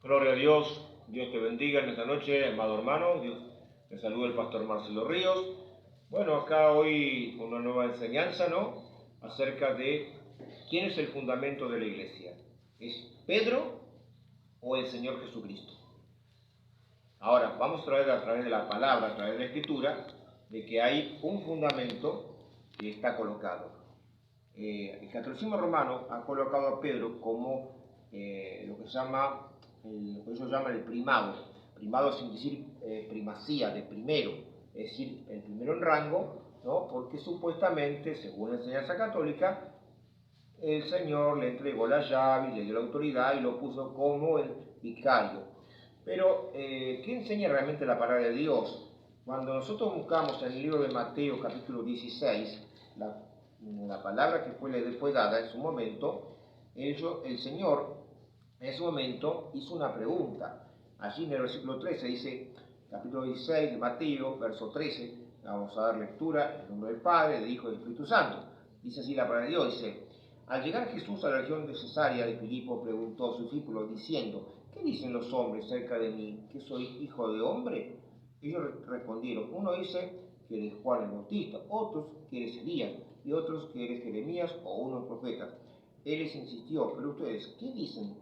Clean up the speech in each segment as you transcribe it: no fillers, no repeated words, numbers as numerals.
Gloria a Dios, Dios te bendiga en esta noche, amado hermano. Dios te saluda el pastor Marcelo Ríos. Bueno, acá hoy una nueva enseñanza, ¿no? Acerca de quién es el fundamento de la iglesia. ¿Es Pedro o el Señor Jesucristo? Ahora, vamos a ver a través de la palabra, a través de la escritura, de que hay un fundamento que está colocado. El catolicismo romano ha colocado a Pedro como lo que ellos llaman el primado sin decir primacía, de primero, es decir, el primero en rango, ¿no? Porque supuestamente, según la enseñanza católica, el Señor le entregó la llave, le dio la autoridad y lo puso como el vicario. Pero, ¿qué enseña realmente la palabra de Dios? Cuando nosotros buscamos en el libro de Mateo, capítulo 16, la palabra que fue dada en su momento, el Señor en ese momento hizo una pregunta. Allí en el versículo 13 dice, capítulo 16 de Mateo, verso 13, vamos a dar lectura en el nombre del Padre, del Hijo y del Espíritu Santo. Dice así la palabra de Dios, dice, al llegar Jesús a la región de Cesarea de Filipo, preguntó a sus discípulos diciendo, ¿qué dicen los hombres acerca de mí? ¿Que soy hijo de hombre? Ellos respondieron, uno dice que eres Juan el Bautista, otros que eres Elías, y otros que eres Jeremías o unos profetas. Él les insistió, pero ustedes, ¿qué dicen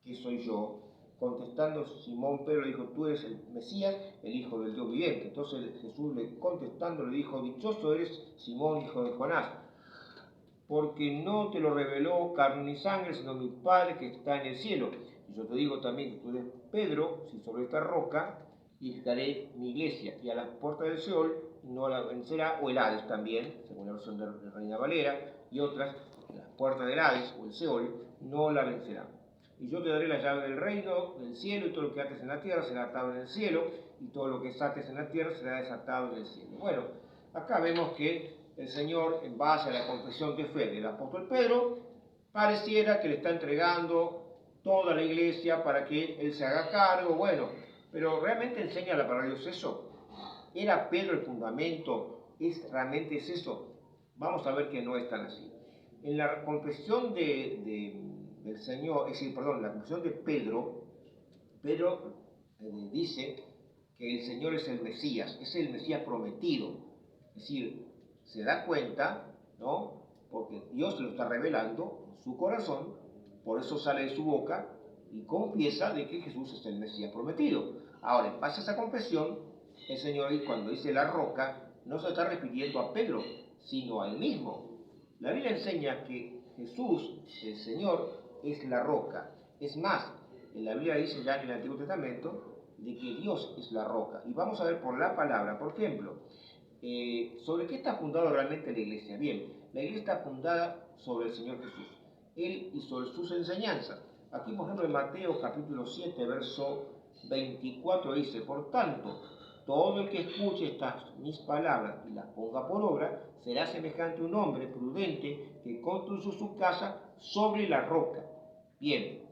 que soy yo? Contestando Simón Pedro dijo, tú eres el Mesías, el Hijo del Dios viviente. Entonces Jesús contestando le dijo, dichoso eres Simón, hijo de Jonás, porque no te lo reveló carne ni sangre, sino mi Padre que está en el cielo. Y yo te digo también que tú eres Pedro, si sobre esta roca edificaré mi iglesia, y a las puertas del Seol no la vencerá, o el Hades también, según la versión de Reina Valera, y otras, las puertas del Hades o el Seol no la vencerá. Y yo te daré la llave del reino del cielo, y todo lo que ates en la tierra será atado en el cielo, y todo lo que desates en la tierra será desatado en el cielo. Bueno, acá vemos que el Señor, en base a la confesión de fe del apóstol Pedro, pareciera que le está entregando toda la iglesia para que él se haga cargo. Bueno, pero ¿realmente enseña la palabra de Dios eso? ¿Era Pedro el fundamento? ¿Realmente es eso? Vamos a ver que no es tan así. En la confesión del Señor, es decir, perdón, la confesión de Pedro dice que el Señor es el Mesías, es el Mesías prometido. Es decir, se da cuenta, ¿no? Porque Dios lo está revelando en su corazón, por eso sale de su boca y confiesa de que Jesús es el Mesías prometido. Ahora, en base a esa confesión, el Señor, cuando dice la roca, no se está refiriendo a Pedro, sino a él mismo. La Biblia enseña que Jesús, el Señor, es la roca. Es más, en la Biblia dice ya en el Antiguo Testamento de que Dios es la roca. Y vamos a ver por la palabra, por ejemplo, ¿sobre qué está fundada realmente la iglesia? Bien, la iglesia está fundada sobre el Señor Jesús, Él y sobre sus enseñanzas. Aquí, por ejemplo, en Mateo capítulo 7, verso 24 dice, por tanto, todo el que escuche estas mis palabras y las ponga por obra, será semejante a un hombre prudente que construyó su casa sobre la roca. Bien,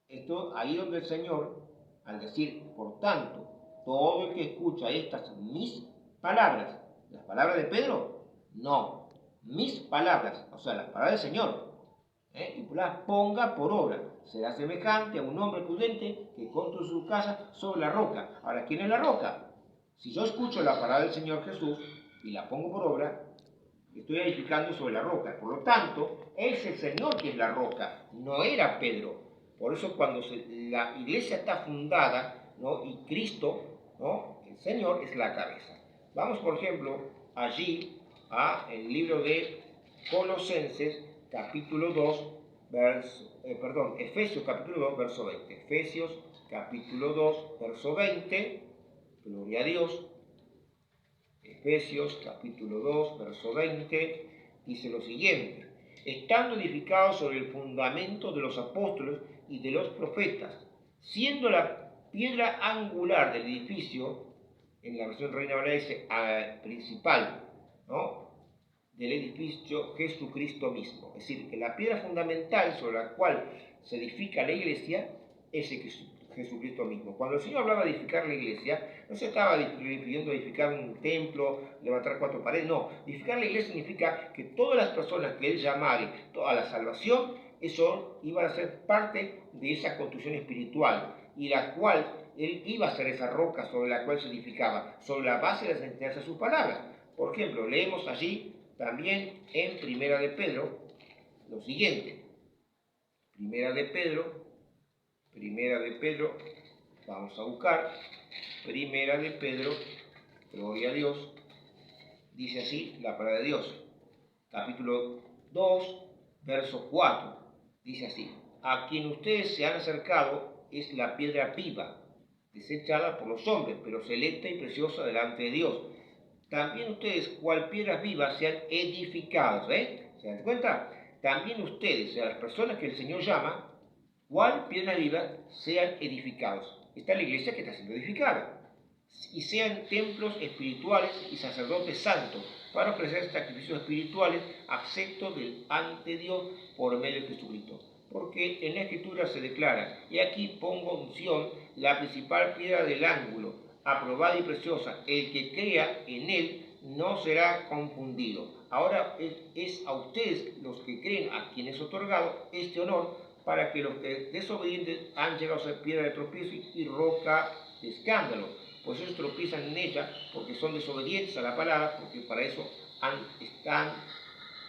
esto ahí donde el Señor, al decir, por tanto, todo el que escucha estas mis palabras, ¿las palabras de Pedro? No, mis palabras, o sea, las palabras del Señor, y las ponga por obra. Será semejante a un hombre prudente que construye su casa sobre la roca. Ahora, ¿quién es la roca? Si yo escucho la palabra del Señor Jesús y la pongo por obra, estoy edificando sobre la roca. Por lo tanto, es el Señor quien es la roca, no era Pedro. Por eso cuando la iglesia está fundada, ¿no? Y Cristo, ¿no? El Señor es la cabeza. Vamos, por ejemplo, allí a el libro de Colosenses, capítulo 2, Efesios capítulo 2, verso 20. Efesios capítulo 2, verso 20. Gloria a Dios. Efesios capítulo 2, verso 20, dice lo siguiente, estando edificados sobre el fundamento de los apóstoles y de los profetas, siendo la piedra angular del edificio, en la versión Reina Valera dice principal, ¿no? Del edificio Jesucristo mismo. Es decir, que la piedra fundamental sobre la cual se edifica la iglesia es Jesucristo mismo. Cuando el Señor hablaba de edificar la iglesia, no se estaba refiriendo a edificar un templo, levantar 4 paredes, no. Edificar la iglesia significa que todas las personas que Él llamare a la salvación, eso iba a ser parte de esa construcción espiritual, y la cual él iba a ser esa roca sobre la cual se edificaba, sobre la base de las enseñanzas de sus palabras. Por ejemplo, leemos allí también en Primera de Pedro lo siguiente. Primera de Pedro, vamos a buscar, Primera de Pedro, gloria a Dios, dice así la palabra de Dios, capítulo 2, verso 4, dice así: a quien ustedes se han acercado es la piedra viva, desechada por los hombres, pero selecta y preciosa delante de Dios. También ustedes, cual piedras vivas, sean edificados, ¿se dan cuenta? También ustedes, o sea, las personas que el Señor llama, cual piedras vivas, sean edificados. Está la iglesia que está siendo edificada. Y sean templos espirituales y sacerdotes santos, para ofrecer sacrificios espirituales aceptos ante Dios por medio de Jesucristo. Porque en la Escritura se declara: y aquí pongo en Sión la principal piedra del ángulo, aprobada y preciosa, el que crea en él no será confundido. Ahora es a ustedes los que creen, a quienes es otorgado este honor, para que los desobedientes han llegado a ser piedra de tropiezo y roca de escándalo. Pues ellos tropiezan en ella porque son desobedientes a la palabra, porque para eso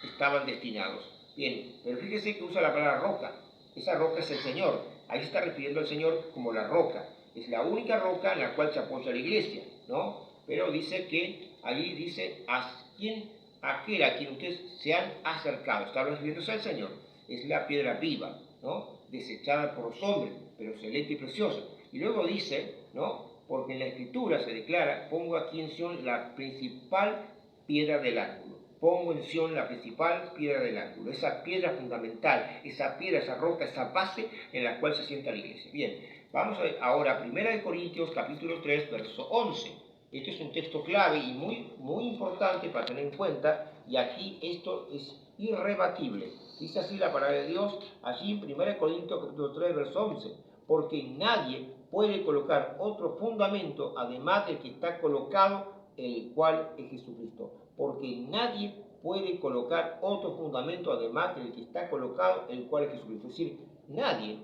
estaban destinados. Bien, pero fíjese que usa la palabra roca. Esa roca es el Señor. Ahí se está refiriendo al Señor como la roca. Es la única roca en la cual se apoya la iglesia, ¿no? Pero dice que allí dice: aquel a quien ustedes se han acercado. Está refiriéndose al Señor. Es la piedra viva, ¿no? Desechada por los hombres, pero selecta y preciosa. Y luego dice, ¿no? Porque en la Escritura se declara: pongo aquí en Sión la principal piedra del ángulo. Pongo en Sión la principal piedra del ángulo, esa piedra fundamental, esa piedra, esa roca, esa base en la cual se sienta la iglesia. Bien, vamos a ver ahora 1 Corintios capítulo 3, verso 11. Este es un texto clave y muy importante para tener en cuenta, y aquí esto es irrebatible. Dice así la palabra de Dios, allí en 1 Corintios capítulo 3, verso 11: porque nadie puede colocar otro fundamento además del que está colocado, el cual es Jesucristo. Porque nadie puede colocar otro fundamento además del que está colocado, el cual es Jesucristo. Es decir, nadie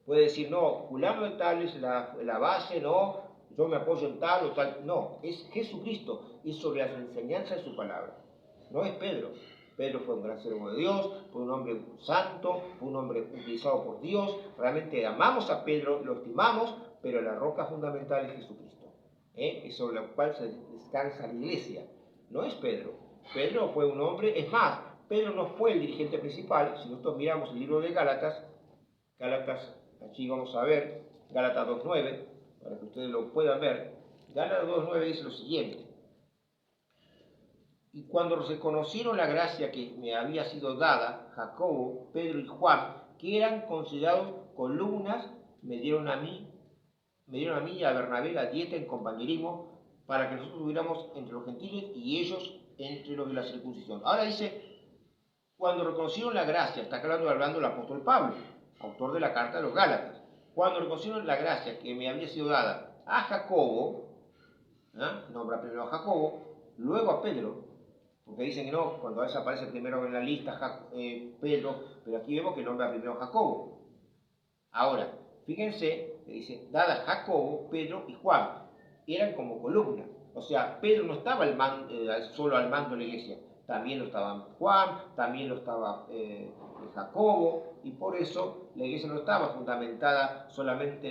puede decir: no, fulano de tal es la base, no, yo me apoyo en tal o tal. No, es Jesucristo, y sobre las enseñanzas de su palabra. No es Pedro. Pedro fue un gran siervo de Dios, fue un hombre santo, fue un hombre utilizado por Dios. Realmente amamos a Pedro, lo estimamos, pero la roca fundamental es Jesucristo, es sobre la cual se descansa la iglesia. No es Pedro. Pedro fue un hombre, es más, Pedro no fue el dirigente principal. Si nosotros miramos el libro de Gálatas, aquí vamos a ver, Gálatas 2.9, para que ustedes lo puedan ver. Gálatas 2.9 dice lo siguiente: y cuando reconocieron la gracia que me había sido dada, Jacobo, Pedro y Juan, que eran considerados columnas, me dieron a mí y a Bernabé la dieta en compañerismo, para que nosotros estuviéramos entre los gentiles y ellos entre los de la circuncisión. Ahora dice: cuando reconocieron la gracia, está hablando el apóstol Pablo, autor de la carta de los Gálatas. Cuando reconocieron la gracia que me había sido dada a Jacobo, nombra primero a Jacobo, luego a Pedro, porque dicen que no, cuando a veces aparece primero en la lista Pedro, pero aquí vemos que nombra primero a Jacobo. Ahora, fíjense que dice: dada Jacobo, Pedro y Juan, eran como columna. O sea, Pedro no estaba solo al mando de la iglesia, también lo estaba Juan, también lo estaba Jacobo, y por eso la iglesia no estaba fundamentada solamente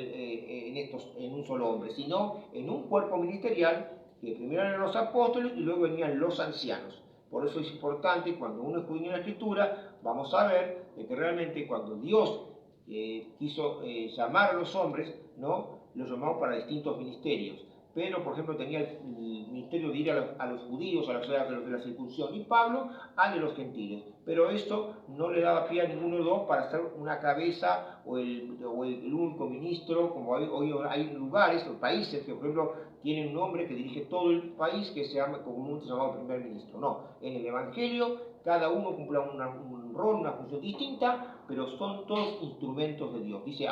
en un solo hombre, sino en un cuerpo ministerial, que primero eran los apóstoles y luego venían los ancianos. Por eso es importante, cuando uno escudriña la Escritura, vamos a ver de que realmente cuando Dios quiso llamar a los hombres, ¿no?, los llamó para distintos ministerios. Pedro, por ejemplo, tenía el ministerio de ir a los judíos, a los de la circuncisión, y Pablo al de los gentiles. Pero esto no le daba pie a ninguno de los dos para ser una cabeza o el único ministro, como hoy hay lugares o países que, por ejemplo, tienen un hombre que dirige todo el país, que se llama comúnmente llamado primer ministro. No, en el Evangelio cada uno cumple un rol, una función distinta, pero son todos instrumentos de Dios. Dice: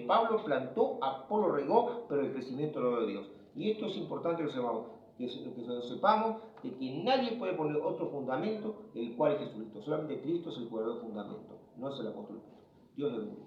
Pablo plantó, Apolo regó, pero el crecimiento lo de Dios. Y esto es importante que sepamos de que nadie puede poner otro fundamento, el cual es Jesucristo. Solamente Cristo es el verdadero fundamento, no es el apóstol Pedro. Dios le bendiga.